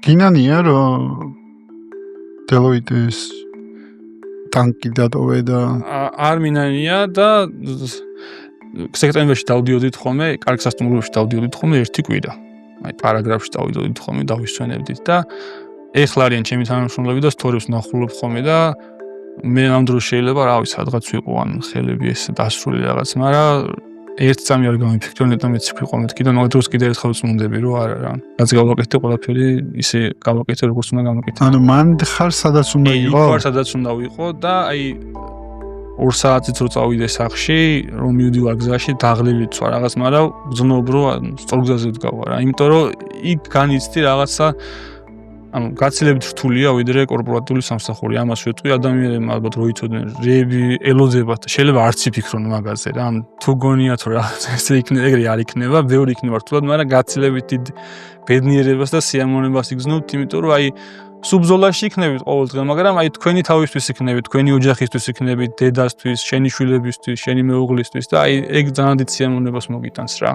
გინანია რომ დელოიტის ტანკი დატოვე და არ მინანია და სექტემბერში დავდიოდით ხოლმე, კარგ სასტუმროში დავდიოდით ხოლმე ერთი კვირა. აი პარაგრაფში დავიდოდით ხოლმე, დავისვენებდით და ეხლა არიან ჩემი თანამშრომლები და სტორიებს ნახულობ ხოლმე და მე ამ დროს შეიძლება რავი სადღაც ვიყო ან ხელები ეს დასრული რაღაც, მაგრამ ერთ წამი არ გამიფიქრე ნეტა მეც ვიყო მეთქი და მაგ დროს კიდე ერთხელ წმუნდები რომ არა რა. რაც გავაკეთე ყველაფერი ისე გავაკეთე როგორც უნდა გამაკეთე. ანუ მან ხარ სადაც უნდა იყო? იქ ვარ სადაც უნდა ვიყო და აი 2 საათით რო წავიდე სახში, რომ მივდივარ გზაში, დაღლილით ვარ რაღაც, მაგრამ გძნობ რომ სწორგზაზე ვდგავარ რა. იმიტომ რომ იქ განიცდი რაღაცა ანუ გაცილებით რთულია ვიდრე კორპორატული სამსახური. ამას ვეტყვი ადამიანებმა ალბათ რო იცოდნენ, რეები ელოდებათ, შეიძლება არც იფიქრონ მაგაზე რა. ან თუ გონიათ რომ რაღაც ესე იქნება, ეგრე არ იქნება, ბევრი იქნება რთულად, მაგრამ გაცილებით დიდ ბედნიერებას და სიამოვნებას იგრძნობთ, იმიტომ რომ აი სუბზოლაში იქნებით ყოველდღე, მაგრამ აი თქვენი თავისთვის იქნებით, თქვენი ოჯახისთვის იქნებით, დედასთვის, შენი შვილებისთვის, შენი მეუღლისთვის და აი ეგ ძალიან დიდ სიამოვნებას მოგიტანს რა.